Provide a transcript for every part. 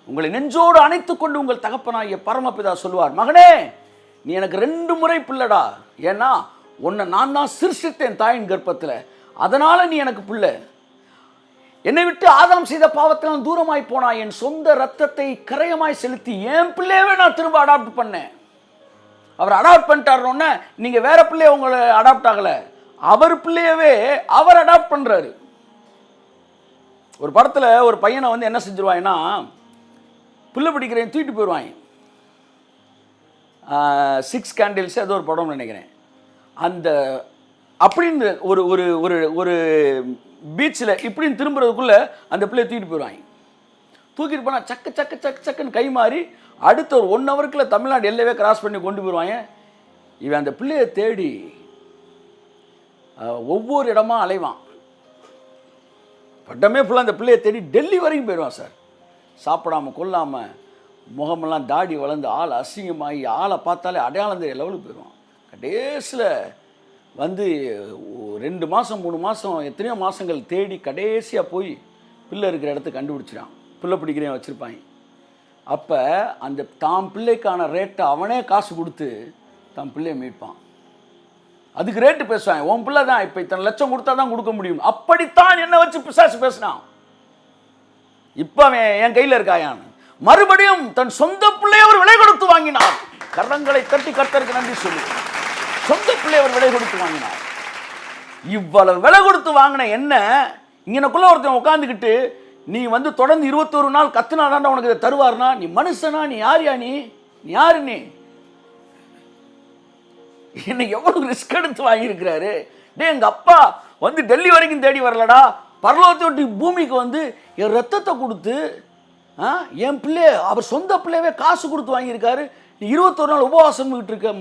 உங்களை நெஞ்சோடு அணைத்து கொண்டு உங்கள் தகப்பனாகிய பரமபிதா சொல்லுவார், மகனே நீ எனக்கு 2 முறை பிள்ளைடா. ஏன்னா உன்னை நான் தான் சிருஷ்டித்தேன் தாயின் கர்ப்பத்தில், அதனால நீ எனக்கு பிள்ளை. என்னை விட்டு ஆதாம் செய்த பாவத்தில் தூரமாய் போனாய், என் சொந்த ரத்தத்தை கரையமாய் செலுத்தி என் பிள்ளையவே நான் திரும்ப அடாப்ட் பண்ணேன். அவர் அடாப்ட் பண்ணிட்டாருன்னு நீங்க வேற பிள்ளைய உங்களை அடாப்ட் ஆகல, அவர் பிள்ளையவே அவர் அடாப்ட் பண்றாரு. ஒரு படத்துல ஒரு பையனை வந்து என்ன செஞ்சிருவாங்கன்னா, பிள்ளை பிடிக்கிறேன் தூக்கிட்டு போயிடுவாங்க. 6 கேண்டில்ஸ் ஏதோ ஒரு படம்னு நினைக்கிறேன். அந்த அப்படின்னு ஒரு ஒரு ஒரு ஒரு பீச்சில் இப்படின்னு திரும்புறதுக்குள்ளே அந்த பிள்ளையை தூக்கிட்டு போயிடுவாங்க. தூக்கிட்டு போனால் சக்கு சக்கு சக்கு சக்குன்னு கை மாறி அடுத்த ஒரு 1 ஹவருக்குள்ள தமிழ்நாடு எல்லையவே கிராஸ் பண்ணி கொண்டு போயிடுவாங்க. இவன் அந்த பிள்ளையை தேடி ஒவ்வொரு இடமா அலைவான். பட்டமே ஃபுல்லாக அந்த பிள்ளையை தேடி டெல்லி வரைக்கும் போயிடுவான் சார். சாப்பிடாமல் கொல்லாமல் முகமெல்லாம் தாடி வளர்ந்து ஆள் அசிங்கமாகி ஆளை பார்த்தாலே அடையாளம் தெரிய லெவலுக்கு போயிடுவான். கடைசியில் வந்து 2 மாதம் 3 மாதம் எத்தனையோ மாதங்கள் தேடி கடைசியாக போய் பிள்ளை இருக்கிற இடத்த கண்டுபிடிச்சிடான். பிள்ளை பிடிக்கிறேன் வச்சுருப்பாங்க. அப்போ அந்த தாம் பிள்ளைக்கான ரேட்டை அவனே காசு கொடுத்து தான் பிள்ளையை மீட்பான். அதுக்கு ரேட்டு பேசுவாங்க, உன் பிள்ளை தான் இப்போ இத்தனை லட்சம் கொடுத்தா தான் கொடுக்க முடியும். அப்படித்தான் என்ன வச்சு பிசாசு பேசினான். இப்போ அவன் என் கையில் இருக்காயான்னு மறுபடியும் தன் சொந்த பிள்ளையை அவர் விலை கொடுத்து வாங்கினார். கரங்களை தட்டி கர்த்தருக்கு நன்றி சொல்லி சொந்த பிள்ளை அவர் விலை கொடுத்து வாங்கினார். இவ்வளவு விலை கொடுத்து வாங்கின என்ன இங்கனக்குள்ள ஒருத்தன் உட்காந்துக்கிட்டு நீ வந்து தொடர்ந்து 21 நாள் கத்துனாதான் உனக்கு இதை தருவார்னா நீ மனுஷனா? நீ யாரியா? நீ யாரு? நீ என்ன எவ்வளவு ரிஸ்க் எடுத்து வாங்கியிருக்கிறாரு. டே, எங்க அப்பா வந்து டெல்லி வரைக்கும் தேடி வரலடா, பரலோகத்தை விட்டு பூமிக்கு வந்து என் ரத்தத்தை கொடுத்து என் பிள்ளைய அவர் சொந்த பிள்ளையவே காசு கொடுத்து வாங்கியிருக்காரு. நீ 21 நாள் உபவாசம் இருக்க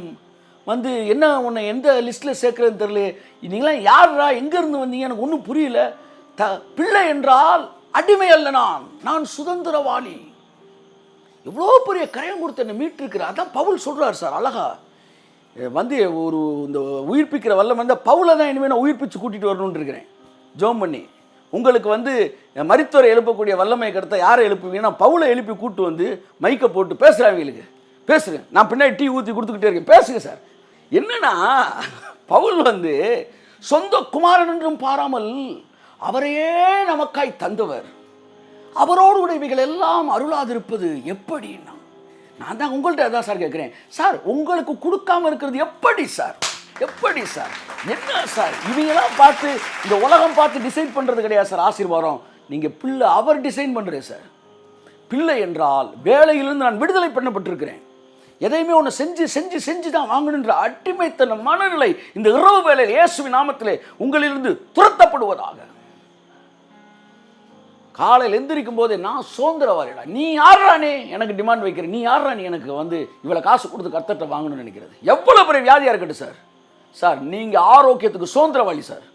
வந்து என்ன உன்னை எந்த லிஸ்ட்டில் சேர்க்குறதுன்னு தெரியல. நீங்களாம் யாரா, எங்கேருந்து வந்தீங்க? எனக்கு ஒன்றும் புரியல. பிள்ளை என்றால் அடிமை அல்ல, நான் சுதந்திரவாளி. எவ்வளோ பெரிய கரையம் கொடுத்து என்னை மீட்டிருக்கிற. அதான் பவுல் சொல்கிறார் சார் அழகா. வந்து ஒரு இந்த உயிர்ப்பிக்கிற வல்லம் வந்து பவுலை தான் இனிமேல் நான் உயிர்ப்பிச்சு கூட்டிகிட்டு வரணுன்னு இருக்கிறேன் ஜோம் பண்ணி. உங்களுக்கு வந்து மரித்தோரை எழுப்பக்கூடிய வல்லமை கடத்த யாரை எழுப்புவீங்கன்னா பவுலை எழுப்பி கூட்டு வந்து மைக்கை போட்டு பேசுகிறாங்களுக்கு பேசுகிறேன். நான் பின்னாடி டீ ஊற்றி கொடுத்துக்கிட்டே இருக்கேன், பேசுங்க சார். என்னன்னா பவுல் வந்து சொந்த குமாரன் என்றும் பாராமல் அவரையே நமக்காய் தந்தவர், அவரோடு கூட இவைகள் எல்லாம் அருளாதிருப்பது எப்படின்னா, நான் தான் உங்கள்கிட்ட அதான் சார் கேட்குறேன். சார் உங்களுக்கு கொடுக்காம இருக்கிறது எப்படி சார்? எப்படி சார்? என்ன சார்? இவங்கெல்லாம் பார்த்து இந்த உலகம் பார்த்து டிசைன் பண்ணுறது கிடையாது சார் ஆசீர்வாதம். நீங்கள் பிள்ளை அவர் டிசைன் பண்ணுறேன் சார். பிள்ளை என்றால் வேலையிலிருந்து நான் விடுதலை பண்ணப்பட்டிருக்கிறேன். எதையுமே ஒன்று செஞ்சு செஞ்சு செஞ்சு தான் வாங்கணுன்ற அடிமைத்தன மனநிலை இந்த இரவு வேளையில் இயேசுவின் நாமத்திலே உங்களிலிருந்து துரத்தப்படுவதாக. காலையில் எந்திரிக்கும் போதே நான் சுதந்திரவாளிடா, நீ யாரானே எனக்கு டிமாண்ட் வைக்கிற, நீ யாரானே எனக்கு வந்து இவ்வளோ காசு கொடுத்து கர்த்தர்ட்ட வாங்கணும்னு நினைக்கிறது. எவ்வளோ பெரிய வியாதியாக இருக்கட்டும் சார். சார் நீங்கள் ஆரோக்கியத்துக்கு சுதந்திரவாளி சார்.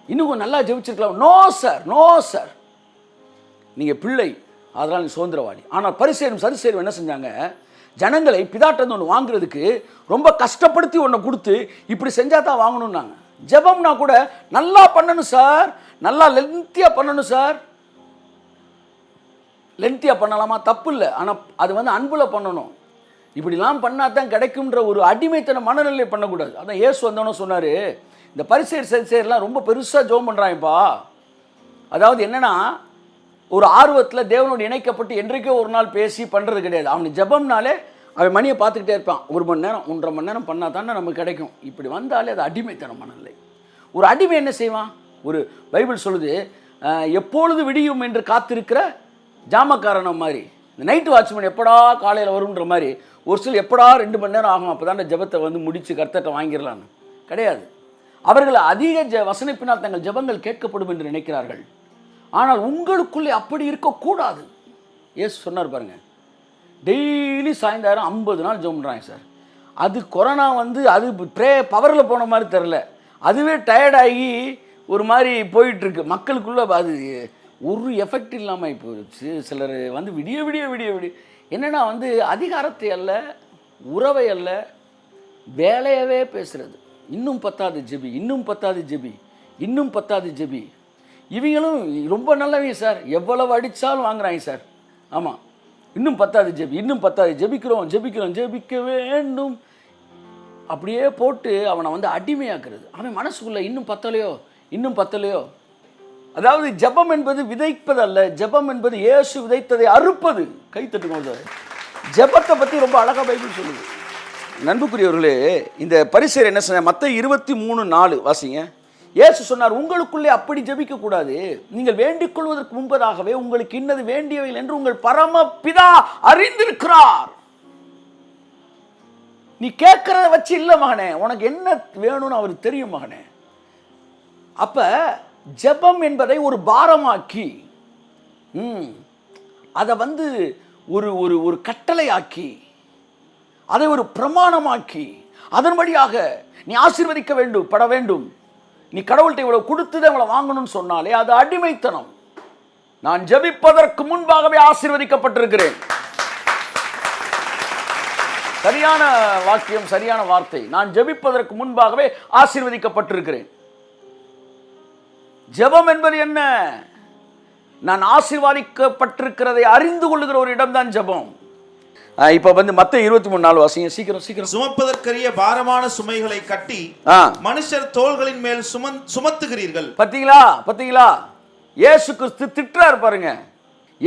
இன்னும் நல்லா ஜெபிச்சிருக்கலாம். No sir, no sir. நீங்கள் பிள்ளை, அதனால் நீ சுதந்திரவாளி. ஆனால் பரிசேரும் சரிசேரும் என்ன செஞ்சாங்க? ஜனங்களை பிதாட்டந்து ஒன்று வாங்குறதுக்கு ரொம்ப கஷ்டப்படுத்தி ஒன்றை கொடுத்து இப்படி செஞ்சால் தான் வாங்கணும்னாங்க. ஜெபம்னா கூட நல்லா பண்ணணும் சார், நல்லா லென்த்தியாக பண்ணணும் சார். லென்த்தியாக பண்ணலாமா? தப்பு இல்லை. ஆனால் அது வந்து அன்பில் பண்ணணும். இப்படிலாம் பண்ணால் தான் கிடைக்கும்ன்ற ஒரு அடிமைத்தன மனநிலை பண்ணக்கூடாது. அதான் இயேசு வந்தோன்னு சொன்னார், இந்த பரிசேர் சரிசேர்லாம் ரொம்ப பெருசாக ஜெபம் பண்ணுறாங்கப்பா. அதாவது என்னென்னா, ஒரு ஆர்வத்தில் தேவனோடு இணைக்கப்பட்டு என்றைக்கோ ஒரு நாள் பேசி பண்ணுறது கிடையாது. அவனுக்கு ஜெபம்னாலே அவன் மணியை பார்த்துக்கிட்டே இருப்பான். 1 மணி நேரம் 1.5 மணி நேரம் பண்ணால் தானே நமக்கு கிடைக்கும். இப்படி வந்தாலே அது அடிமைத்தனம் மனநிலை. ஒரு அடிமை என்ன செய்வான்? ஒரு பைபிள் சொல்லுது, எப்பொழுது விடியும் என்று காத்திருக்கிற ஜாமக்காரன மாதிரி. இந்த நைட்டு வாட்ச்மேன் எப்படா காலையில் வரும்ன்ற மாதிரி ஒரு சில எப்படா 2 மணி நேரம் ஆகும் அப்போ தான் ஜெபத்தை வந்து முடித்து கர்த்தர்ட்ட வாங்கிடலான்னு கிடையாது. அவர்கள் அதிக வசனிப்பினால் தங்கள் ஜெபங்கள் கேட்கப்படும் என்று நினைக்கிறார்கள். ஆனால் உங்களுக்குள்ளே அப்படி இருக்கக்கூடாது. ஏசு சொன்னார் பாருங்க, டெய்லி சாயந்தரம் 50 நாள் ஜெபம் பண்ணுறாங்க சார். அது கொரோனா வந்து அது பவரில் போன மாதிரி தெரில, அதுவே டயர்டாகி ஒரு மாதிரி போயிட்டுருக்கு மக்களுக்குள்ளே. அது ஒரு எஃபெக்ட் இல்லாமல் போயிடுச்சு. சிலர் வந்து விடிய விடிய விடிய விடிய என்னென்னா வந்து அதிகாரத்தை அல்ல, உறவை அல்ல, வேலையவே பேசுகிறது. இன்னும் பத்தாது ஜெபி, இன்னும் பத்தாது ஜெபி, இன்னும் பத்தாது ஜெபி. இவங்களும் ரொம்ப நல்லவங்க சார், எவ்வளவு அடித்தாலும் வாங்குறாங்க சார். ஆமாம், இன்னும் பத்தாது ஜெபி, இன்னும் பத்தாது, ஜெபிக்கிறோம் ஜெபிக்கிறோம், ஜெபிக்க வேண்டும், அப்படியே போட்டு அவனை வந்து அடிமையாக்குறது. அவன் மனசுக்குள்ள இன்னும் பத்தலையோ, இன்னும் பத்தலையோ. அதாவது ஜெபம் என்பது விதைப்பது அல்ல, ஜெபம் என்பது இயேசு விதைத்ததை அறுப்பது. கைத்தட்டுங்க. ஜெபத்தை பற்றி ரொம்ப அழகாக பைபிள் சொல்லுது. நண்புக்குரியவர்களே, இந்த பரிசேயர் என்ன சொன்னார்? மத்தேயு 23:4 வாசிங்க. இயேசு சொன்னார், உங்களுக்குள்ளே அப்படி ஜெபிக்க கூடாது, நீங்கள் வேண்டிக் கொள்வதற்கு முன்பதாகவே உங்களுக்கு இன்னது வேண்டியவைகள் என்று உங்கள் பரமபிதா அறிந்திருக்கிறார். நீ கேட்கறத வச்சு இல்லை மகனே, உனக்கு என்ன வேணும்னு அவருக்கு தெரியும் மகனே. அப்ப ஜெபம் என்பதை ஒரு பாரமாக்கி, அதை வந்து ஒரு ஒரு ஒரு கட்டளையாக்கி, அதை ஒரு பிரமாணமாக்கி, அதன் வழியாக நீ ஆசீர்வதிக்க வேண்டும் பட வேண்டும், நீ கடவுள்கிட்ட இவ்வளவு கொடுத்துதான் இவ்வளவு வாங்கணும்னு சொன்னாலே அது அடிமைத்தனம். நான் ஜெபிப்பதற்கு முன்பாகவே ஆசீர்வதிக்கப்பட்டிருக்கிறேன். சரியான வாக்கியம், சரியான வார்த்தை. நான் ஜெபிப்பதற்கு முன்பாகவே ஆசீர்வதிக்கப்பட்டிருக்கிறேன். ஜெபம் என்பது என்ன? நான் ஆசீர்வதிக்கப்பட்டிருக்கிறதை அறிந்து கொள்ளுகிற ஒரு இடம் தான் ஜெபம். இப்ப வந்து மத்தேயு 23:4 வாசிங்க. சீக்கிரம் சீக்கிரம். சுமப்பதற்கரிய பாரமான சுமைகளை கட்டி மனுஷர் தோள்களின் மேல் சுமத்துகிறீர்கள். பாத்தீங்களா பாத்தீங்களா? இயேசு கிறிஸ்து திட்டுறாரு பாருங்க.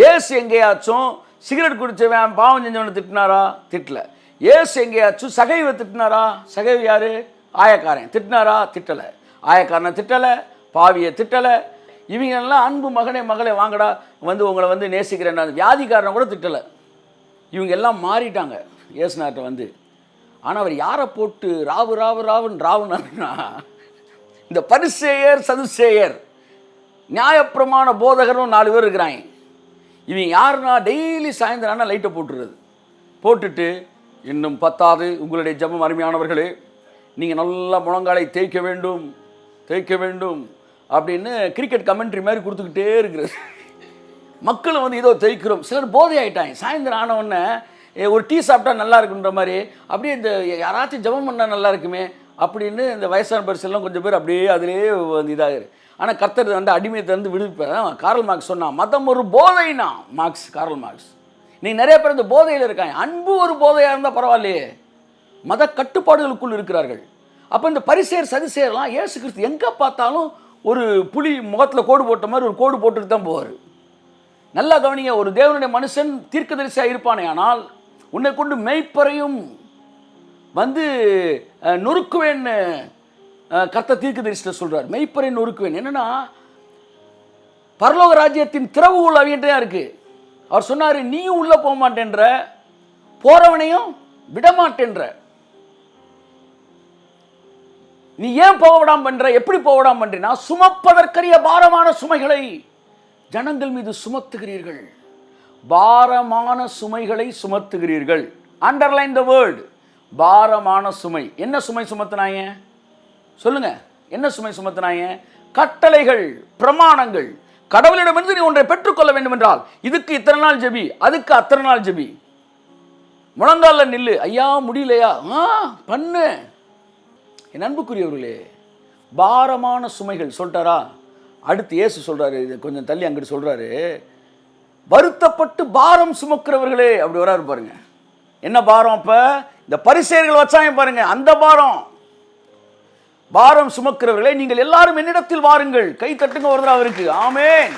இயேசு எங்கேயாச்சும் சிகரெட் குடிச்சவன் பாவம் செஞ்சவனை திட்டினாரா? திட்டல. இயேசு எங்கேயாச்சும் சகைவை திட்டினாரா? சகைவு யாரு? ஆயக்காரன். திட்டினாரா? திட்டல. ஆயக்காரனை திட்டல, பாவியை திட்டல. இவங்க எல்லாம் அன்பு மகனே மகளே வாங்கடா வந்து உங்களை வந்து நேசிக்கிறேன், வியாதிக்காரனை கூட திட்டல. இவங்க எல்லாம் மாறிட்டாங்க இயேசுநாட்ட வந்து. ஆனால் அவர் யாரை போட்டு ராவு ராவு ராவுன்னு ராவுனாருன்னா, இந்த பரிசேயர் சதுசேயர் நியாயப்பிரமாண போதகரும் 4 பேர் இருக்கிறாங்க. இவங்க யாருன்னா டெய்லி சாயந்தரம் லைட்டை போட்டுறது, போட்டுட்டு இன்னும் பத்தாது உங்களுடைய ஜெபம் அருமையானவர்களே, நீங்கள் நல்லா முழங்காலை தேய்க்க வேண்டும் தேய்க்க வேண்டும் அப்படின்னு கிரிக்கெட் கமெண்ட்ரி மாதிரி கொடுத்துக்கிட்டே இருக்கிறது. மக்கள் வந்து ஏதோ தேய்க்கிறோம். சிலர் போதை ஆகிட்டாங்க. சாயந்தரம் ஆனவுடனே ஒரு டீ சாப்பிட்டா நல்லா இருக்குன்ற மாதிரி, அப்படியே இந்த யாராச்சும் ஜெபம் பண்ணால் நல்லா இருக்குமே அப்படின்னு இந்த வயசான பரிசெல்லாம் கொஞ்சம் பேர் அப்படியே அதிலே வந்து இதாகுது. ஆனால் கர்த்தர் வந்து அடிமையத்தை வந்து விடுவிப்பார். கார்ல் மார்க்ஸ் சொன்னான், மதம் ஒரு போதைனா. Karl Marx. நீ நிறைய பேர் இந்த போதையில் இருக்காங்க. அன்பு ஒரு போதையாக இருந்தால் பரவாயில்லையே, மத கட்டுப்பாடுகளுக்குள் இருக்கிறார்கள். அப்போ இந்த பரிசேயர் சதுசேயர்லாம் இயேசு கிறிஸ்து எங்கே பார்த்தாலும் ஒரு புலி முகத்தில் கோடு போட்ட மாதிரி ஒரு கோடு போட்டுட்டு தான் போவார். நல்லா கவனிங்க, ஒரு தேவனுடைய மனுஷன் தீர்க்கதரிசியாக இருப்பானே ஆனால் உன்னை கொண்டு மெய்ப்பறையும் வந்து நொறுக்குவேன்னு கர்த்தர் தீர்க்கதரிசிட்ட சொல்றார். மெய்ப்பறை நொறுக்குவேன் என்னன்னா, பரலோக ராஜ்யத்தின் திறவுகோல் அவன்கிட்ட தான் இருக்கு. அவர் சொன்னார், நீயும் உள்ள போக மாட்டேன்ற, போறவனையும் விடமாட்டேன்ற. நீ ஏன் போக விடாம பண்ற? எப்படி போக விடாம பண்றீனா, சுமப்பதற்கரிய பாரமான சுமைகளை ஜனங்கள் மீது சுமத்துகிறீர்கள். பாரமான சுமைகளை சுமத்துகிறீர்கள். அண்டர்லைன் த வேர்ட், பாரமான சுமை. என்ன சுமை சுமத்தினாங்க சொல்லுங்க? என்ன சுமை சுமத்தினாங்க? கட்டளைகள், பிரமாணங்கள். கடவுளிடமிருந்து நீ ஒன்றை பெற்றுக்கொள்ள வேண்டும் என்றால் இதுக்கு இத்தனை நாள் ஜெபி, அதுக்கு அத்தனை நாள் ஜெபி, முழங்கால நில்லு. ஐயா முடியலையா? பண்ணு. என் அன்புக்குரியவர்களே, பாரமான சுமைகள் சொல்லிட்டாரா? அடுத்து இயேசு சொல்றாரு, இது கொஞ்சம் தள்ளி அங்கிட்டு சொல்றாரு, வருத்தப்பட்டு பாரம் சுமக்கிறவர்களே. அப்படி வராரு பாருங்க. என்ன பாரம்? அப்ப இந்த பரிசேயர்கள் வச்சாங்க பாருங்க, அந்த பாரம். பாரம் சுமக்கிறவர்களே, நீங்கள் எல்லாரும் என்னிடத்தில் வாருங்கள். கை தட்டுங்க ஒரு தடவை அவருக்கு. ஆமென்.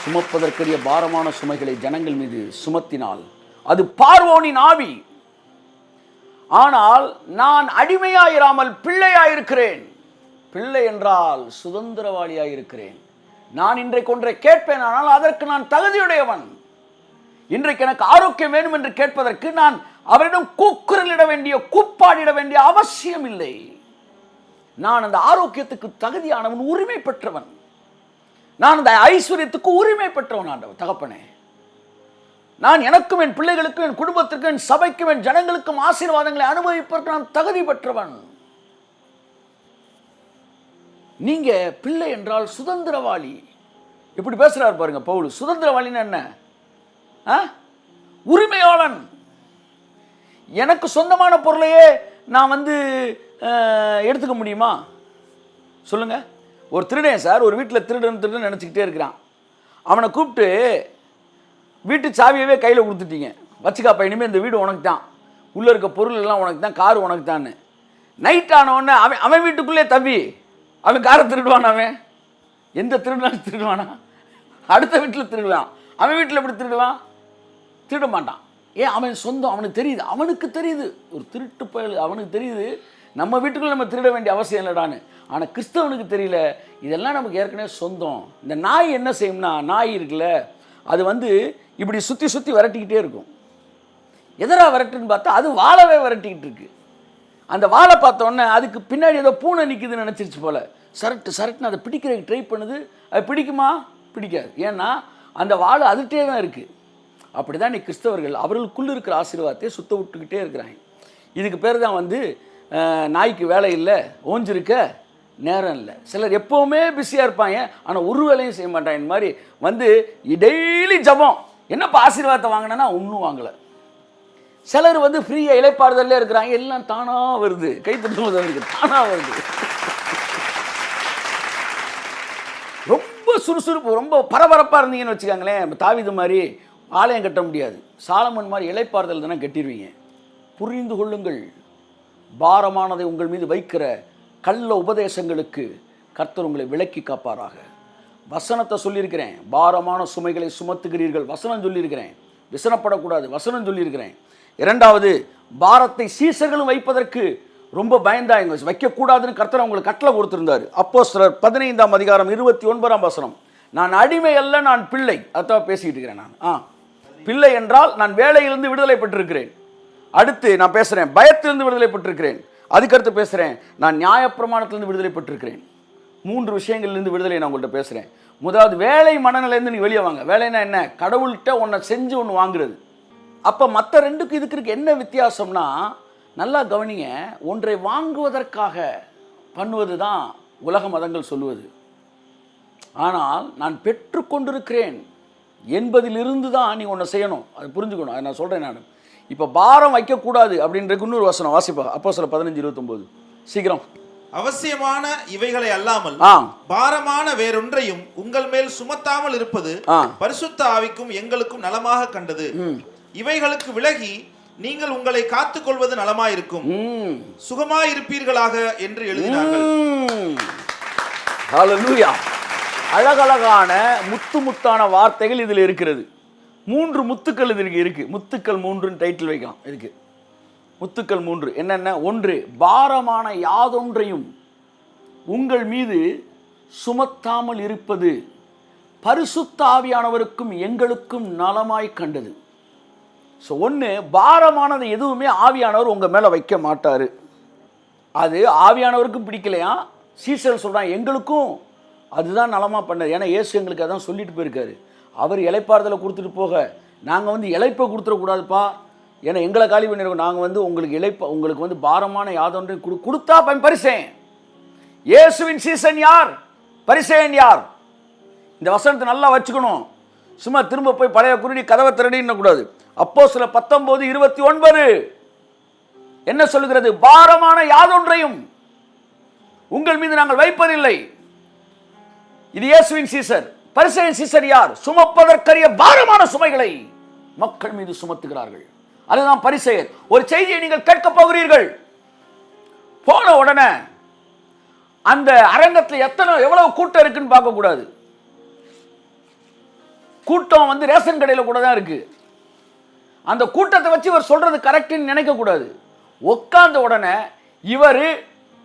சுமப்பதற்கரிய பாரமான சுமைகளை ஜனங்கள் மீது சுமத்தினால் அது பார்வோனின் ஆவி. ஆனால் நான் அடிமையாயிராமல் பிள்ளையாயிருக்கிறேன். பிள்ளை என்றால் சுதந்திரவாளியாயிருக்கிறேன். நான் இன்றைக்கு ஒன்றை கேட்பேன், ஆனால் அதற்கு நான் தகுதியுடையவன். இன்றைக்கு எனக்கு ஆரோக்கியம் வேணும் என்று கேட்பதற்கு நான் அவரிடம் கூக்குரலிட வேண்டிய, கூப்பாடிட வேண்டிய அவசியம் இல்லை. நான் அந்த ஆரோக்கியத்துக்கு தகுதியானவன், உரிமை பெற்றவன். நான் அந்த ஐஸ்வர்யத்துக்கு உரிமை பெற்றவன். ஆண்டவர் தகப்பனே, நான் எனக்கும் என் பிள்ளைகளுக்கும் என் குடும்பத்திற்கும் என் சபைக்கும் என் ஜனங்களுக்கும் ஆசீர்வாதங்களை அனுபவிப்பதற்கு நான் தகுதி பெற்றவன். நீங்க பிள்ளை என்றால் சுதந்திரவாளி. இப்படி பேசுறாரு பாருங்க பவுல். சுதந்திரவாளின்னு என்ன? உரிமையாளன். எனக்கு சொந்தமான பொருளையே நான் வந்து எடுத்துக்க முடியுமா சொல்லுங்க? ஒரு திருடன் சார் ஒரு வீட்டில் திருடன் நினச்சிக்கிட்டே இருக்கிறான். அவனை கூப்பிட்டு வீட்டு சாவியவே கையில் கொடுத்துட்டீங்க, வச்சுக்காப்பா இனிமேல் இந்த வீடு உனக்கு தான், உள்ளே இருக்க பொருள் எல்லாம் உனக்கு தான், கார் உனக்கு தான்னு. நைட் ஆனவுடனே அவன் வீட்டுக்குள்ளே தம்பி அவன் காரை திருடுவான். அவன் எந்த திருடுனாலும் திருடுவானா? அடுத்த வீட்டில் திருடுவான். அவன் வீட்டில் எப்படி திருடுவான்? திருட மாட்டான். ஏன்? அவன் சொந்தம், அவனுக்கு தெரியுது. அவனுக்கு தெரியுது ஒரு திருட்டு பயல், அவனுக்கு தெரியுது நம்ம வீட்டுக்குள்ளே நம்ம திருட வேண்டிய அவசியம் இல்லைடான்னு. ஆனால் கிறிஸ்தவனுக்கு தெரியல, இதெல்லாம் நமக்கு ஏற்கனவே சொந்தம். இந்த நாய் என்ன செய்யும்னா, நாய் இருக்குல்ல, அது இப்படி சுற்றி சுற்றி விரட்டிக்கிட்டே இருக்கும். எதரா விரட்டுன்னு பார்த்தா அது வாழவே விரட்டிக்கிட்டு இருக்கு. அந்த வாழை பார்த்தோன்னே அதுக்கு பின்னாடி ஏதோ பூனை நிற்குதுன்னு நினச்சிருச்சு போல், சரட்டு சரட்டுன்னு அதை பிடிக்கிறதுக்கு ட்ரை பண்ணுது. அது பிடிக்குமா? பிடிக்காது. ஏன்னா அந்த வாழை அதுகிட்டே தான் இருக்குது. அப்படி தான் நீ கிறிஸ்தவர்கள் அவர்களுக்குள்ளே இருக்கிற ஆசீர்வாதத்தை சுத்த விட்டுக்கிட்டே இருக்கிறாங்க. இதுக்கு பேர் தான் நாய்க்கு வேலை இல்லை, ஓஞ்சிருக்க நேரம் இல்லை. சிலர் எப்போவுமே பிஸியாக இருப்பாங்க, ஆனால் ஒரு வேலையும் செய்ய மாட்டாங்க. இந்த மாதிரி டெய்லி ஜபம், என்னப்பா ஆசீர்வாதத்தை வாங்கினேன்னா ஒன்றும் வாங்கலை. சிலர் ஃப்ரீயாக இலைப்பாறுதல்ல இருக்கிறாங்க, எல்லாம் தானாக வருது, கை தட்டுவது தானாக வருது. ரொம்ப சுறுசுறுப்பு, ரொம்ப பரபரப்பாக இருந்தீங்கன்னு வச்சுக்காங்களேன், தாவீது மாதிரி ஆலயம் கட்ட முடியாது, சாலமன் மாதிரி இலைப்பாறுதல் தானே கட்டிடுவீங்க. புரிந்து கொள்ளுங்கள், பாரமானதை உங்கள் மீது வைக்கிற கள்ள உபதேசங்களுக்கு கர்த்தர் உங்களை விலக்கி காப்பாராக. வசனத்தை சொல்லியிருக்கிறேன், பாரமான சுமைகளை சுமத்துகிறீர்கள், வசனம் சொல்லியிருக்கிறேன். விசனப்படக்கூடாது, வசனம் சொல்லியிருக்கிறேன். இரண்டாவது, பாரத்தை சீசர்களும் வைப்பதற்கு ரொம்ப பயந்தாங்க, வைக்கக்கூடாதுன்னு கர்த்தர் உங்களுக்கு கட்டளை கொடுத்திருந்தார். அப்போஸ்தலர் 15ஆம் அதிகாரம் 29ஆம் வசனம். நான் அடிமை அல்ல, நான் பிள்ளை. அதான் பேசிக்கிட்டு இருக்கிறேன் நான். பிள்ளை என்றால் நான் வேலையிலிருந்து விடுதலை பெற்றிருக்கிறேன். அடுத்து நான் பேசுகிறேன் பயத்திலிருந்து விடுதலை பெற்றிருக்கிறேன். அதுக்கடுத்து பேசுகிறேன் நான் நியாயப்பிரமாணத்திலிருந்து விடுதலை பெற்றிருக்கிறேன். 3 விஷயங்கள்லேருந்து விடுதலை நான் உங்கள்கிட்ட பேசுகிறேன். முதலாவது, வேலை மனநிலையிலேருந்து நீ வெளியே வாங்க. வேலைன்னா என்ன? கடவுள்கிட்ட ஒன்றை செஞ்சு ஒன்று வாங்குறது. அப்போ மற்ற ரெண்டுக்கு இதுக்கு என்ன வித்தியாசம்னா, நல்லா கவனிங்க, ஒன்றை வாங்குவதற்காக பண்ணுவது தான் உலக மதங்கள் சொல்லுவது. ஆனால் நான் பெற்றுக்கொண்டிருக்கிறேன் என்பதிலிருந்து தான் நீ ஒன்றை செய்யணும். அது புரிஞ்சுக்கணும். அதை நான் சொல்கிறேன். நான் இப்போ பாரம் வைக்கக்கூடாது அப்படின்றதுக்கு இன்னொரு வசனம் வாசிப்பா. அப்போஸ்தலர் 15:29. சீக்கிரம். அவசியமான இவைகளை அல்லாமல் பாரமான வேறொன்றையும் உங்கள் மேல் சுமத்தாமல் இருப்பது பரிசுத்த ஆவிக்கும் எங்களுக்கும் நலமாக கண்டது. இவைகளுக்கு விலகி நீங்கள் உங்களை காத்துக் கொள்வது நலமாயிருக்கும், சுகமாயிருப்பீர்களாக என்று எழுதினார்கள். ஹல்லேலூயா. அழகழகான முத்தான வார்த்தைகள் இதில் இருக்கிறது. 3 முத்துக்கள் இதற்கு இருக்கு. முத்துக்கள் 3 டைட்டில் வைக்கலாம். இருக்கு முத்துக்கள் 3 என்னென்ன? 1, பாரமான யாதொன்றையும் உங்கள் மீது சுமத்தாமல் இருப்பது பரிசுத்த ஆவியானவருக்கும் எங்களுக்கும் நலமாய் கண்டது. ஸோ 1, பாரமானது எதுவுமே ஆவியானவர் உங்கள் மேலே வைக்க மாட்டார். அது ஆவியானவருக்கும் பிடிக்கலையா? சீசர் சொல்கிறான் எங்களுக்கும் அதுதான் நலமாக பண்ணது. ஏன்னா இயேசு எங்களுக்கு அதான் சொல்லிட்டு போயிருக்காரு. அவர் இலைப்பாறுதலை கொடுத்துட்டு போக நாங்கள் இலைப்பை கொடுத்துடக்கூடாதுப்பா, ஏன்னா எங்களை காலி பண்ணியிருக்கோம். நாங்கள் உங்களுக்கு பாரமான யாதொன்றையும் கொடுத்தா பரிசேன். இயேசுவின் சீசன் யார்? பரிசேயன் யார்? இந்த வசனத்தை நல்லா வச்சுக்கணும். சும்மா திரும்ப போய் பழைய குருடி கதவை திரடின்னு கூடாது. அப்போஸ்தலர் 19:29 என்ன சொல்லுகிறது? பாரமான யாதொன்றையும் உங்கள் மீது நாங்கள் வைப்பதில்லை. இது இயேசுவின் சீசர். பரிசேயன் சீசர் யார்? சுமப்பதற்கரிய பாரமான சுமைகளை மக்கள் மீது சுமத்துகிறார்கள். அதுதான் பரிசேயர். ஒரு செய்தியை நீங்கள் கேட்க போகிறீர்கள். போன உடனே அந்த அரங்கத்தில் எவ்வளவு கூட்டம் இருக்குன்னு பார்க்க கூடாது. கூட்டம் ரேஷன் கடையில் கூட தான் இருக்கு. அந்த கூட்டத்தை வச்சு இவர் சொல்றது கரெக்ட்னு நினைக்க கூடாது. உட்கார்ந்த உடனே இவர்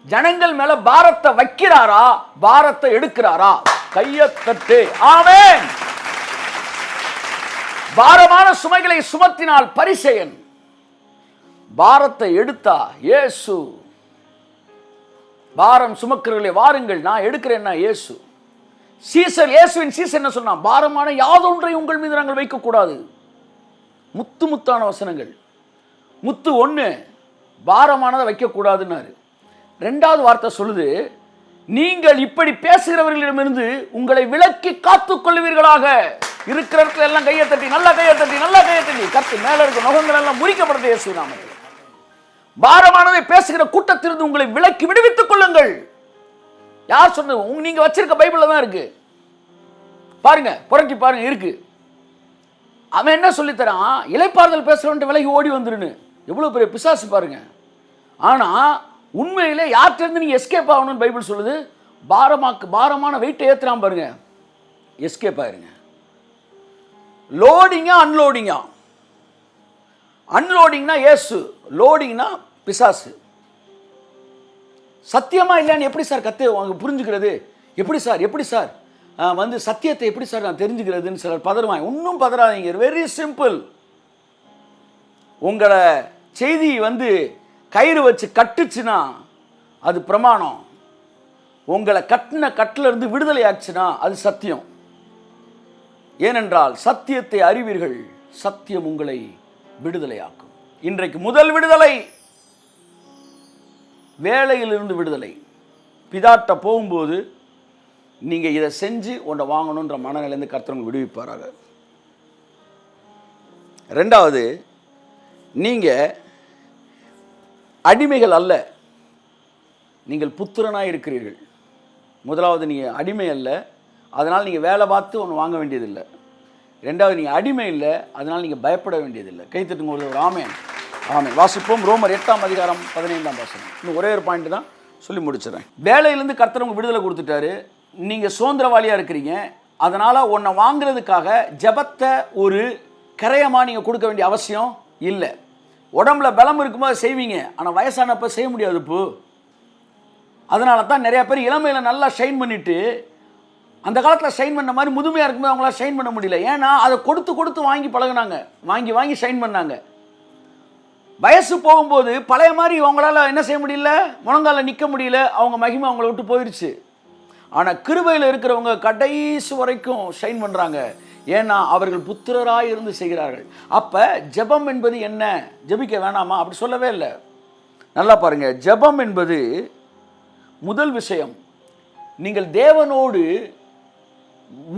ஜனங்கள் மேல பாரத்தை வைக்கிறாரா, பாரத்தை எடுக்கிறாரா? கையை தட்டு. ஆமென். பாரமான சுமைகளை சுமத்தினால் பரிசேயன், பாரத்தை எடுத்தா இயேசு. பாரம் சுமக்கிறவர்களே வாருங்கள், நான் எடுக்கிறேன்னா இயேசு. சீசர், இயேசுவின் சீசர் என்ன சொன்னா? பாரமான யாதொன்றை உங்கள் மீது நாங்கள் வைக்கக்கூடாது. முத்தான வசனங்கள். 1 பாரமானதை வைக்கக்கூடாதுன்னாரு. 2வது வார்த்தை சொல்லுது, நீங்கள் இப்படி பேசுகிறவர்களிடமிருந்து உங்களை விலக்கி காத்துக் கொள்வீர்களாக. இருக்கிற இடத்துல எல்லாம் கையை தட்டி, நல்லா கையை தட்டி, நல்லா கையை தட்டி, கத்து மேல இருக்க நுகங்கள் எல்லாம் முறிக்கப்படுறது இயேசு நாமத்தில். பாரமானதை பேசுகிற கூட்டத்திலிருந்து உங்களை விலக்கி விடுவித்துக் கொள்ளுங்கள். யார் சொன்னது? நீங்க வச்சிருக்க பைபிள்ல தான் இருக்கு. பாருங்க, புரட்டி பாருங்க, இருக்கு. அவன் என்ன சொல்லித்தரான், இளைப்பாறுதல் பேசுறவன்ட்டு விலகி ஓடி வந்துருன்னு. எவ்வளோ பெரிய பிசாசு பாருங்க. ஆனால் உண்மையிலே யார்கிட்ட நீங்க எஸ்கேப் ஆகணும்னு பைபிள் சொல்லுது. பாரமான வெயிட்டை ஏற்றுறான் பாருங்க, எஸ்கேப் ஆயிருங்க. லோடிங்கா அன்லோடிங்கா? அன்லோடிங்னா இயேசு, லோடிங்னா பிசாசு. சத்தியமா இல்லைன்னு எப்படி சார் புரிஞ்சுக்கிறது? எப்படி சார் வந்து சத்தியத்தை எப்படி சார் நான் தெரிஞ்சுக்கிறதுன்னு சிலர் பதறுவாங்க. ஒன்றும் பதறாதீங்க, வெரி சிம்பிள். உங்களை செய்தி வந்து கயிறு வச்சு கட்டுச்சுன்னா அது பிரமாணம். உங்களை கட்டின கட்டில இருந்து விடுதலை ஆச்சுன்னா அது சத்தியம். ஏனென்றால் சத்தியத்தை அறிவீர்கள், சத்தியம் உங்களை விடுதலையாக்கும். இன்றைக்கு முதல் விடுதலை வேலையிலிருந்து விடுதலை. பிதாட்ட போகும்போது நீங்க இதை செஞ்சு உன்னை வாங்கணுன்ற மனநிலையிலிருந்து கர்த்தர் விடுவிப்பாராக. ரெண்டாவது, நீங்க அடிமைகள் அல்ல, நீங்கள் புத்திரனாய் இருக்கிறீர்கள். முதலாவது, நீங்க அடிமை அல்ல, அதனால் நீங்கள் வேலை பார்த்து ஒன்று வாங்க வேண்டியதில்லை. ரெண்டாவது, நீங்கள் அடிமை இல்லை, அதனால் நீங்கள் பயப்பட வேண்டியதில்லை. கைத்தட்டுங்க ஒரு ஆமென். ஆமென். வாசிப்போம் ரோமர் 8:15. இன்னும் ஒரே ஒரு பாயிண்ட் தான் சொல்லி முடிச்சிடறேன். வேலையிலேருந்து கர்த்தர் உங்களுக்கு விடுதலை கொடுத்துட்டாரு. நீங்கள் சுதந்திரவாளியாக இருக்கிறீங்க. அதனால் உன்னை வாங்குறதுக்காக ஜெபத்தை ஒரு கரையமாக நீங்கள் கொடுக்க வேண்டிய அவசியம் இல்லை. உடம்புல பலம் இருக்கும்போது செய்வீங்க, ஆனால் வயசானப்போ செய்ய முடியாது. இப்போ அதனால தான் நிறையா பேர் இளமையில் நல்லா ஷைன் பண்ணிவிட்டு அந்த காலத்தில் ஷைன் பண்ண மாதிரி முதுமையாக இருக்கும்போது அவங்களால ஷைன் பண்ண முடியல. ஏன்னா அதை கொடுத்து வாங்கி பழகினாங்க, வாங்கி ஷைன் பண்ணாங்க. வயசு போகும்போது பழைய மாதிரி அவங்களால என்ன செய்ய முடியல, முழங்கால நிற்க முடியல, அவங்க மகிமை அவங்கள விட்டு போயிடுச்சு. ஆனால் கிருபையில் இருக்கிறவங்க கடைசி வரைக்கும் ஷைன் பண்ணுறாங்க. ஏன்னா அவர்கள் புத்திரராய் இருந்து செய்கிறார்கள். அப்போ ஜெபம் என்பது என்ன? ஜெபிக்க வேணாமா? அப்படி சொல்லவே இல்லை. நல்லா பாருங்க, ஜெபம் என்பது முதல் விஷயம். நீங்கள் தேவனோடு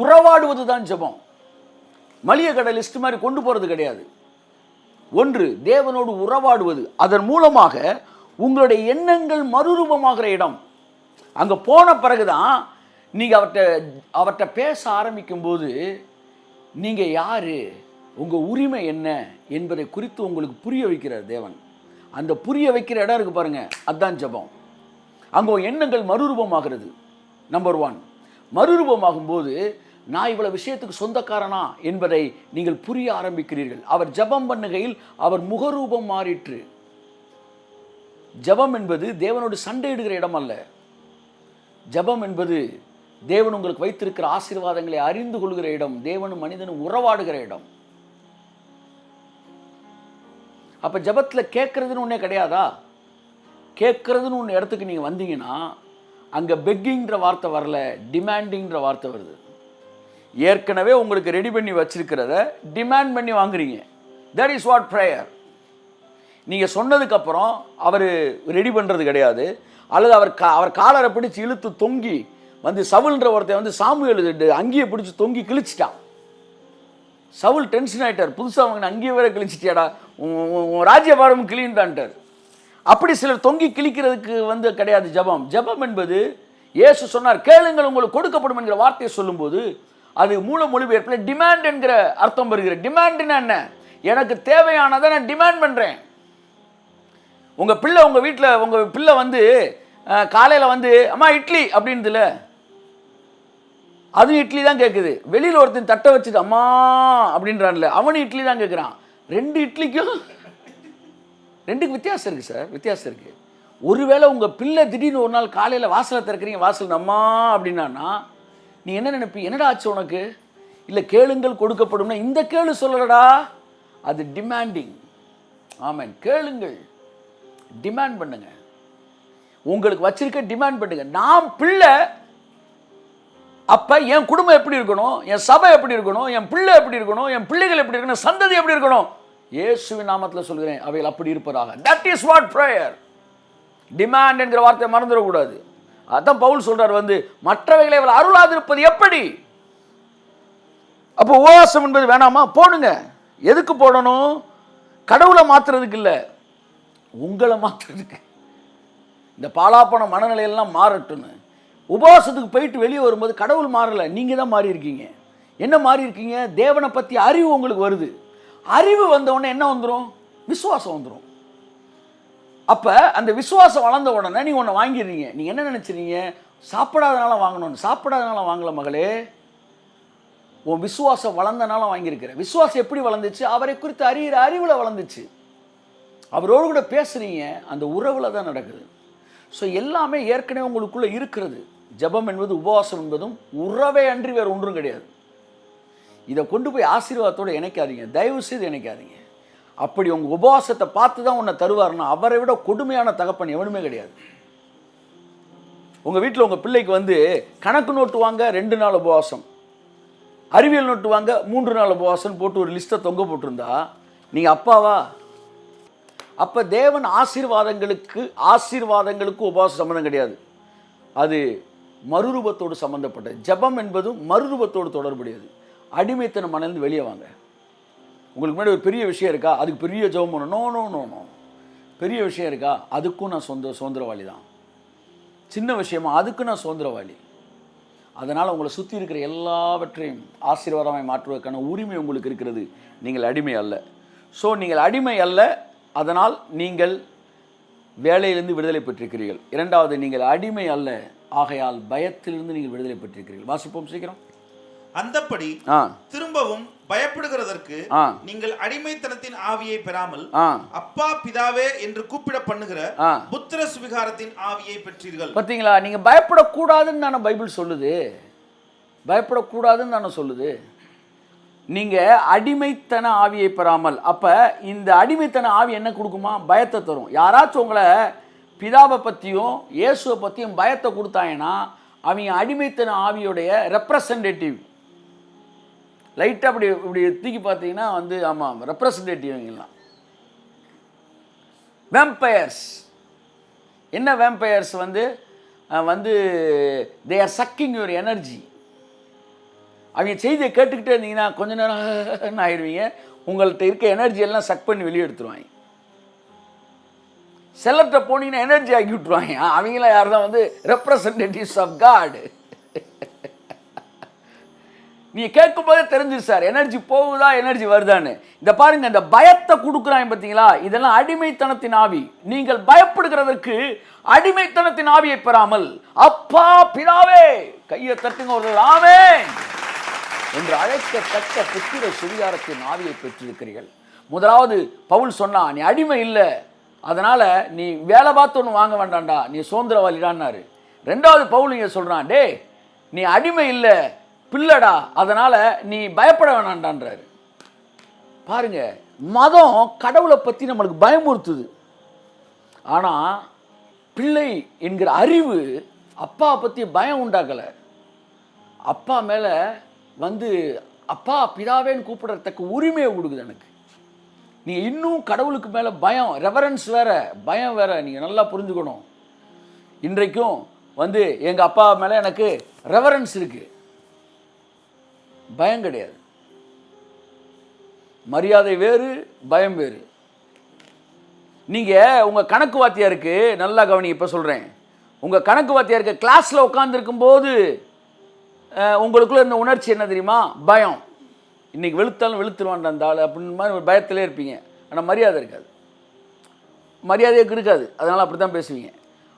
உறவாடுவது தான் ஜெபம். மளிகை கடை லிஸ்ட் மாதிரி கொண்டு போகிறது கிடையாது. ஒன்று, தேவனோடு உறவாடுவது. அதன் மூலமாக உங்களுடைய எண்ணங்கள் மறுரூபமாகிற இடம். அங்கே போன பிறகுதான் நீங்கள் அவர்கிட்ட பேச ஆரம்பிக்கும் போது நீங்கள் யார், உங்கள் உரிமை என்ன என்பதை குறித்து உங்களுக்கு புரிய வைக்கிறார் தேவன். அந்த புரிய வைக்கிற இடம் இருக்கு பாருங்க, அதுதான் ஜெபம். அங்கே எண்ணங்கள் மறுரூபமாகிறது. நம்பர் 1. மறுரூபமாகும் போது நான் இவ்வளவு விஷயத்துக்கு சொந்தக்காரனா என்பதை நீங்கள் புரிய ஆரம்பிக்கிறீர்கள். அவர் ஜெபம் பண்ணுகையில் அவர் முகரூபம் மாறிற்று. ஜெபம் என்பது தேவனோடு சண்டையிடுகிற இடம் அல்ல. ஜெபம் என்பது தேவன் உங்களுக்கு வைத்திருக்கிற ஆசீர்வாதங்களை அறிந்து கொள்கிற இடம். தேவனும் மனிதனும் உறவாடுகிற இடம். அப்ப ஜெபத்துல கேட்கறதுன்னு ஒண்ணே கிடையாதா? கேட்கறதுன்னு ஒன்று இடத்துக்கு நீங்க வந்தீங்கன்னா அங்க பெக்கிங்ன்ற வார்த்தை வரல, டிமாண்டிங்ன்ற வார்த்தை வருது. ஏற்கனவே உங்களுக்கு ரெடி பண்ணி வச்சிருக்கிறத டிமாண்ட் பண்ணி வாங்குறீங்க. That is what prayer. நீங்கள் சொன்னதுக்கப்புறம் அவர் ரெடி பண்ணுறது கிடையாது. அல்லது அவர் காலரை பிடிச்சி இழுத்து தொங்கி வந்து சவுல்ன்ற ஒருத்தன் வந்து சாமுவேல் அங்கேயே பிடிச்சி தொங்கி கிழிச்சிட்டான். சவுல் டென்ஷன் ஆகிட்டார். புதுசாக அவங்க அங்கேயே வேற கிழிச்சிட்டியாடா, உன் ராஜ்யபாரம் கிளின்டான்ட்டார். அப்படி சிலர் தொங்கி கிழிக்கிறதுக்கு வந்து கிடையாது ஜெபம். ஜெபம் என்பது இயேசு சொன்னார், கேளுங்கள் உங்களுக்கு கொடுக்கப்படும் என்கிற வார்த்தையை சொல்லும்போது அது மூல மொழிபெயர்ப்பில் டிமாண்ட் என்கிற அர்த்தம் வருகிற. டிமாண்ட்னா என்ன? எனக்கு தேவையானதை நான் டிமாண்ட் பண்ணுறேன். உங்கள் பிள்ளை வந்து காலையில் வந்து அம்மா இட்லி அப்படின்றதுல அதுவும் இட்லி தான் கேட்குது. வெளியில் ஒருத்தன் தட்டை வச்சுட்டு அம்மா அப்படின்றான்ல, அவனும் இட்லி தான் கேட்குறான். 2 இட்லிக்கும் 2க்கு வித்தியாசம் இருக்குது சார், வித்தியாசம் இருக்குது. ஒருவேளை உங்கள் பிள்ளை திடீர்னு ஒரு நாள் காலையில் வாசலை திறக்கிறீங்க, வாசல் அம்மா அப்படின்னா நீ என்ன நினைப்பி? என்னடா ஆச்சு உனக்கு? இல்லை கேளுங்கள் கொடுக்கப்படும்னா இந்த கேளு சொல்லலடா, அது டிமாண்டிங். ஆமென். கேளுங்கள், டிமாண்ட் பண்ணுங்க. உங்களுக்கு வச்சிருக்க டிமாண்ட் பண்ணுங்க. நான் பிள்ளை, அப்ப என் குடும்பம் எப்படி இருக்கணும், என் சபை எப்படி இருக்கணும், என் பிள்ளை எப்படி இருக்கணும், என் பிள்ளைகள் எப்படி இருக்கணும், சந்ததி எப்படி இருக்கணும், இயேசுவின் நாமத்தில் சொல்கிறேன், அவைகள் அப்படி இருப்பதாக. That is what prayer. Demand என்கிற வார்த்தையை மறந்துடக்கூடாது. அதான் பவுல் சொல்றார் வந்து மற்றவைகளை அவள் அருளாதிருப்பது எப்படி? அப்போ உபவாசம் என்பது வேணாமா? போடுங்க. எதுக்கு போடணும்? கடவுளை மாத்துறதுக்கு இல்லை, உங்களை மாத்துறதுக்கு. இந்த பாலாப்பன மனநிலையெல்லாம் மாறட்டும்னு உபவாசத்துக்கு போயிட்டு வெளியே வரும்போது கடவுள் மாறலை, நீங்கள் தான் மாறி இருக்கீங்க. என்ன மாறி இருக்கீங்க? தேவனை பற்றி அறிவு உங்களுக்கு வருது. அறிவு வந்த உடனே என்ன வந்துடும்? விசுவாசம் வந்துடும். அப்போ அந்த விசுவாசம் வளர்ந்த உடனே நீங்கள் ஒன்று வாங்கிடுறீங்க. நீங்கள் என்ன நினச்சிறீங்க? சாப்பிடாதனால வாங்கணும்னு. சாப்பிடாதனால வாங்கல மகளே, உன் விசுவாசம் வளர்ந்தனால வாங்கியிருக்கிற. விசுவாசம் எப்படி வளர்ந்துச்சு? அவரை குறித்து அறிகிற அறிவில் வளர்ந்துச்சு. அவரோடு கூட பேசுகிறீங்க, அந்த உறவில் தான் நடக்குது. ஸோ எல்லாமே ஏற்கனவே உங்களுக்குள்ளே இருக்கிறது. ஜெபம் என்பது, உபவாசம் என்பதும் உறவே அன்றி வேறு ஒன்றும் கிடையாது. இதை கொண்டு போய் ஆசீர்வாதத்தோடு இணைக்காதீங்க, தயவு செய்து இணைக்காதீங்க. அப்படி உங்கள் உபவாசத்தை பார்த்து தான் உன்னை தருவார்னா அவரை விட கொடுமையான தகப்பன் எவனுமே கிடையாது. உங்கள் வீட்டில் உங்கள் பிள்ளைக்கு வந்து கணக்கு நோட்டு வாங்க 2 நாள் உபவாசம், அறிவியல் நோட்டு வாங்க 3 நாள் உபவாசம் போட்டு ஒரு லிஸ்ட்டை தொங்க போட்டிருந்தா நீங்கள் அப்பாவா? அப்போ தேவன் ஆசீர்வாதங்களுக்கு உபவாசம் சம்மந்தம் கிடையாது. அது மறுரூபத்தோடு சம்மந்தப்பட்டது. ஜெபம் என்பதும் மறுரூபத்தோடு தொடர்புடையது. அடிமைத்தனம் மனதிலிருந்து வெளியே வாங்க. உங்களுக்கு முன்னாடி ஒரு பெரிய விஷயம் இருக்கா, அதுக்கு பெரிய ஜெபம் பண்ணணும்? No no no no. பெரிய விஷயம் இருக்கா, அதுக்கும் நான் சுதந்திரவாளி தான். சின்ன விஷயமா, அதுக்கும் நான் சுதந்திரவாளி. அதனால் உங்களை சுற்றி இருக்கிற எல்லாவற்றையும் ஆசீர்வாதமாய் மாற்றுவதற்கான உரிமை உங்களுக்கு இருக்கிறது. நீங்கள் அடிமை அல்ல. ஸோ நீங்கள் அடிமை அல்ல, அதனால் நீங்கள் வேலையிலிருந்து விடுதலை பெற்றிருக்கிறீர்கள். இரண்டாவது, நீங்கள் அடிமை அல்ல, ஆகையால் பயத்திலிருந்து நீங்கள் விடுதலை பெற்றிருக்கிறீர்கள். வாசிப்போம் சீக்கிரம். அந்தப்படி திரும்பவும் பயப்படுகிறதற்கு நீங்கள் அடிமைத்தனத்தின் ஆவியை பெறாமல் அப்பா பிதாவே என்று கூப்பிட பண்ணுகிற புத்திர சுவிகாரத்தின் ஆவியை பெற்றீர்கள். பார்த்தீங்களா? நீங்க பயப்படக்கூடாதுன்னு தானே பைபிள் சொல்லுது. பயப்படக்கூடாதுன்னு தானே சொல்லுது. நீங்க அடிமைத்தன ஆவியை பெறாமல். அப்ப இந்த அடிமைத்தன ஆவி என்ன கொடுக்குமா? பயத்தை தரும். யாராச்சும் உங்களை பிதாவை பற்றியும் இயேசுவை பற்றியும் பயத்தை கொடுத்தாங்கன்னா அவங்க அடிமைத்தன ஆவியோடைய ரெப்ரசன்டேட்டிவ். லைட்டாக இப்படி தூக்கி பார்த்தீங்கன்னா வந்து ஆமாம், ரெப்ரசன்டேட்டிவ்லாம். வேம்பயர்ஸ். என்ன வேம்பயர்ஸ்? வந்து they are sucking your energy. அவங்க செய்தியை கேட்டுக்கிட்டே இருந்தீங்கன்னா கொஞ்ச நேரம் ஆயிடுவீங்க. உங்கள்கிட்ட இருக்க எனர்ஜி எல்லாம் சக் பண்ணி வெளியே எடுத்துருவாங்க. செல்லர்கிட்ட போனீங்கன்னா எனர்ஜி ஆக்கி விட்டுருவாங்க. அவங்களாம் யார் தான்? வந்து ரெப்ரசன்டேட்டிவ்ஸ் ஆஃப் காட். நீங்கள் கேட்கும்போதே தெரிஞ்சு சார், எனர்ஜி போகுதா எனர்ஜி வருதான்னு. இந்த பாருங்க, இந்த பயத்தை கொடுக்குறாங்க பார்த்தீங்களா? இதெல்லாம் அடிமைத்தனத்தின் ஆவி. நீங்கள் பயப்படுகிறதற்கு அடிமைத்தனத்தின் ஆவியை பெறாமல் அப்பா பிதாவே, கையை தட்டுங்க ஒரு ஆமென் என்று அழைக்கத்தக்க புத்திர சுவிகாரத்தின் ஆவியை பெற்றிருக்கிறீர்கள். முதலாவது பவுல் சொன்னா, நீ அடிமை இல்லை, அதனால நீ வேலை பார்த்து ஒன்று வாங்க வேண்டாம்டா, நீ சுதந்திரவாளிடான்னாரு. ரெண்டாவது பவுல் இங்கே சொல்றான், டே நீ அடிமை இல்லை பிள்ளடா, அதனால நீ பயப்பட வேணாண்டான்றாரு. பாருங்க, மதம் கடவுளை பற்றி நம்மளுக்கு பயமுறுத்துது. ஆனால் பிள்ளை என்கிற அறிவு அப்பா பற்றி பயம் உண்டாக்கலை. அப்பா மேலே வந்து அப்பா பிதாவேன்னு கூப்பிடுறதுக்கு உரிமையை கொடுக்குது எனக்கு. நீங்கள் இன்னும் கடவுளுக்கு மேலே பயம், ரெவரன்ஸ் வேற, பயம் வேற. நீங்கள் நல்லா புரிஞ்சுக்கணும். இன்றைக்கும் வந்து எங்கள் அப்பா மேலே எனக்கு ரெவரன்ஸ் இருக்குது, பயம் கிடையாது. மரியாதை வேறு, பயம் வேறு. நீங்கள் உங்கள் கணக்கு வாத்தியாருக்கு நல்லா கவனி, இப்போ சொல்கிறேன். உங்கள் கணக்கு வாத்தியாருக்கு கிளாஸில் உட்காந்துருக்கும் போது உங்களுக்குள்ள இருந்த உணர்ச்சி என்ன தெரியுமா? பயம். இன்றைக்கி வெளுத்தாலும் வெளுத்துருவான் அந்த ஆள் அப்படின்னு மாதிரி ஒரு பயத்திலே இருப்பீங்க. ஆனால் மரியாதை இருக்காது, மரியாதைக்கு இருக்காது. அதனால் அப்படி தான் பேசுவீங்க.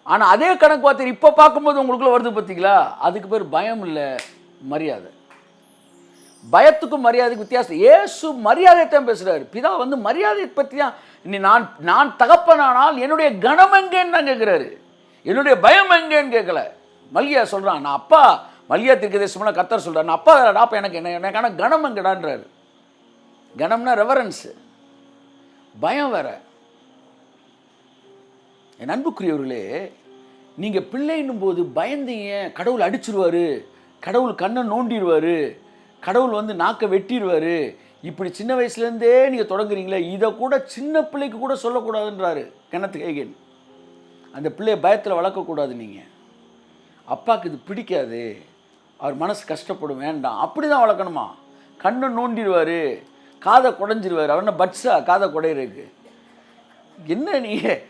ஆனால் அதே கணக்கு வாத்தியார் இப்போ பார்க்கும்போது உங்களுக்குள்ள வருது பார்த்தீங்களா? அதுக்கு பேர் பயம் இல்லை, மரியாதை. பயத்துக்கும் மரியாதைக்கு வித்தியாசம். இயேசு மரியாதையை தான் பேசுகிறார். பிதா வந்து மரியாதையை பற்றி தான். நான் தகப்பனானால் என்னுடைய கனம் எங்கேன்னு தான் கேட்குறாரு, என்னுடைய பயம் எங்கேன்னு கேட்கல. மல்கியா சொல்கிறான், நான் அப்பா, மல்கியா தீர்க்கதரிசனம்னா கர்த்தர் சொல்கிறார், நான் அப்பா அப்போ எனக்கு எனக்கான கனம் எங்கடான்றாரு. கனம்னா ரெவரன்ஸு, பயம் வேற. என் அன்புக்குரியவர்களே, நீங்கள் பிள்ளைன்னும் போது பயந்தீங்க, கடவுள் அடிச்சிருவார், கடவுள் கண்ணை நோண்டிடுவார், கடவுள் வந்து நாக்கை வெட்டிடுவார், இப்படி சின்ன வயசுலேருந்தே நீங்கள் தொடங்குறீங்களே, இதை கூட சின்ன பிள்ளைக்கு கூட சொல்லக்கூடாதுன்றாரு கென்னத் ஹேகின். அந்த பிள்ளையை பயத்தில் வளர்க்கக்கூடாது. நீங்கள் அப்பாவுக்கு இது பிடிக்காது, அவர் மனசு கஷ்டப்படும், வேண்டாம், அப்படி தான் வளர்க்கணுமா? கண்ணை நோண்டிடுவார், காதை குடைஞ்சிடுவார். அவர் என்ன பட்ஸா காதை குடையிறதுக்கு? என்ன நீங்கள்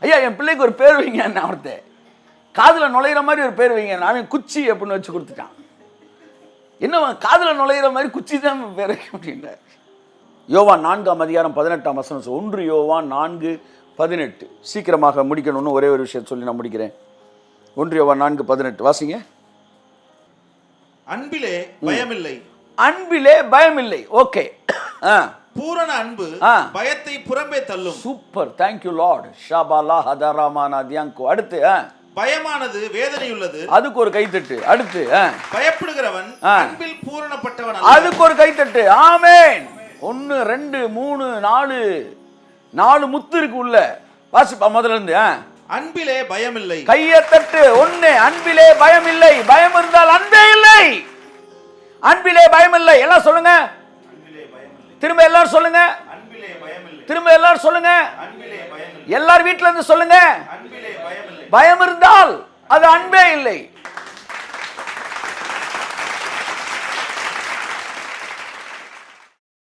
ஐயா என் பிள்ளைக்கு ஒரு பேர் வைங்க, என்ன ஒருத்த காதில் நுழையிற மாதிரி ஒரு பேர் வைங்க, நான் குச்சி அப்படின்னு வச்சு கொடுத்துட்டான். என்ன காதுல நுழையிற மாதிரி குச்சி தான் விரைக்க அப்படின்றார். யோவான் 4:18 1 யோவான் 4:18. சீக்கிரமாக முடிக்கணும்னு ஒரே ஒரு விஷயம் சொல்லி நான் முடிக்கிறேன். 1 யோவான் 4:18 வாசிங்க. அன்பிலே பயமில்லை. அன்பிலே பயமில்லை. ஓகே. பூரண அன்பு பயத்தை புறம்பே தள்ளும். Super, thank you lord. ஷபாலா ஹதராமானா தியாங்கோ. அடுத்து பயமானது வேதனையுள்ளது, அதுக்கு ஒரு கைத்தட்டு. அடுத்து பயப்படுகிறவன் அன்பில் பூரணப்பட்டவன், அதுக்கு ஒரு கைத்தட்டு. ஆமென். 1 2 3 4 முத்து இருக்கு உள்ள. வாசிப்பா முதல்ல இருந்து. அன்பிலே பயமில்லை. கையை தட்டு. 1 அன்பிலே பயமில்லை. பயம் இருந்தால் அன்பே இல்லை. அன்பிலே பயமில்லை. எல்லாம் சொல்லுங்க. திரும்ப எல்லாரும் சொல்லுங்க. திரும்ப எல்லாரும் சொல்லுங்க. எல்லார் வீட்டுல இருந்து சொல்லுங்க. பயம் இருந்தால் அது அன்பே இல்லை.